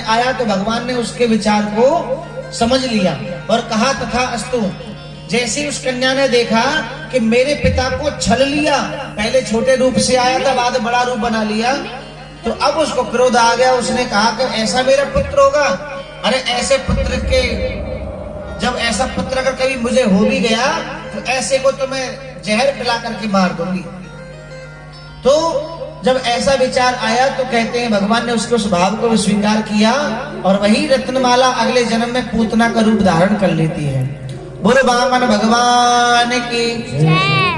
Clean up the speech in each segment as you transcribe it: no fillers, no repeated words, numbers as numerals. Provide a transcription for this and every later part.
आया तो भगवान ने उसके विचार को समझ लिया और कहा तथा अस्तु। जैसे उस कन्या ने देखा कि मेरे पिता को छल लिया, पहले छोटे रूप से आया था, बाद बड़ा रूप बना लिया, तो अब उसको क्रोध आ गया। उसने कहा कि ऐसा मेरा पुत्र होगा? अरे ऐसे पुत्र के, जब ऐसा पुत्र अगर कभी मुझे हो भी गया तो ऐसे को तो मैं जहर पिला करके मार दूंगी। तो जब ऐसा विचार आया तो कहते हैं भगवान ने उसके उस भाव को स्वीकार किया और वही रत्नमाला अगले जन्म में पूतना का रूप धारण कर लेती है। बोलो वामन भगवान की।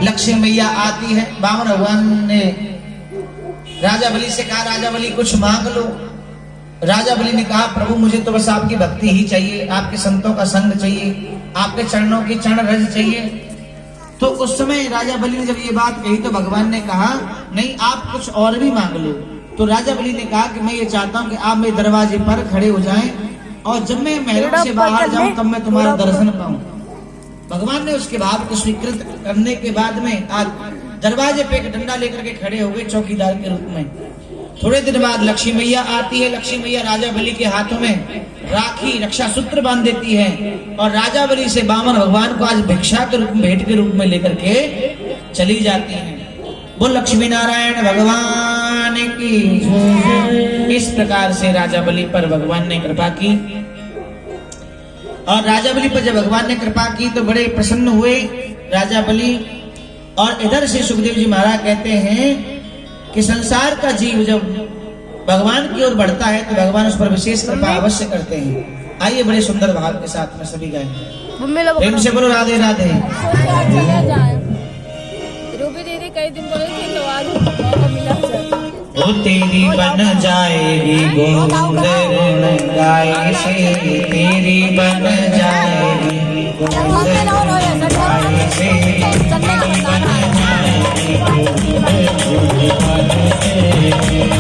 लक्ष्मी मैया आती है। वामन भगवान ने राजा बलि से कहा, राजा बलि कुछ मांग लो। राजा बलि ने कहा, प्रभु मुझे तो बस आपकी भक्ति ही चाहिए, आपके संतों का संग चाहिए, आपके चरणों की चरण रज चाहिए। तो उस समय राजा बलि ने जब ये बात कही तो भगवान ने कहा, नहीं आप कुछ और भी मांग लो। तो राजा बलि ने कहा कि मैं ये चाहता हूँ कि आप मेरे दरवाजे पर खड़े हो जाएं और जब मैं महल से बाहर जाऊं तब मैं तुम्हारा दर्शन पाऊं। भगवान ने उसके भाव को स्वीकृत करने के बाद में आज दरवाजे पे एक डंडा लेकर के खड़े हो गए चौकीदार के रूप में। थोड़े दिन बाद लक्ष्मी मैया आती है। लक्ष्मी मैया राजा बलि के हाथों में राखी रक्षा सूत्र बांध देती है और राजा बलि से वामन भगवान को आज भिक्षा के रूप में, भेंट के रूप में लेकर के चली जाती है। बोल लक्ष्मी नारायण भगवान की। इस प्रकार से राजा बलि पर भगवान ने कृपा की और राजा बलि पर जब भगवान ने कृपा की तो बड़े प्रसन्न हुए राजा बलि। और इधर से सुखदेव जी महाराज कहते हैं कि संसार का जीव जब भगवान की ओर बढ़ता है तो भगवान उस पर विशेष कृपा अवश्य करते हैं। आइए बड़े सुंदर भाव के साथ में सभी गाएं। प्रेम से बोलो राधे राधे। रूबी दीदी कई दिन बोले थे तो आज मौका मिला वो तेरी बन जाएगी गोविंद गाय से, तेरी बन जाएगी गोविंद गाय से, तेरी बन जाएगी गोविंद गाय से।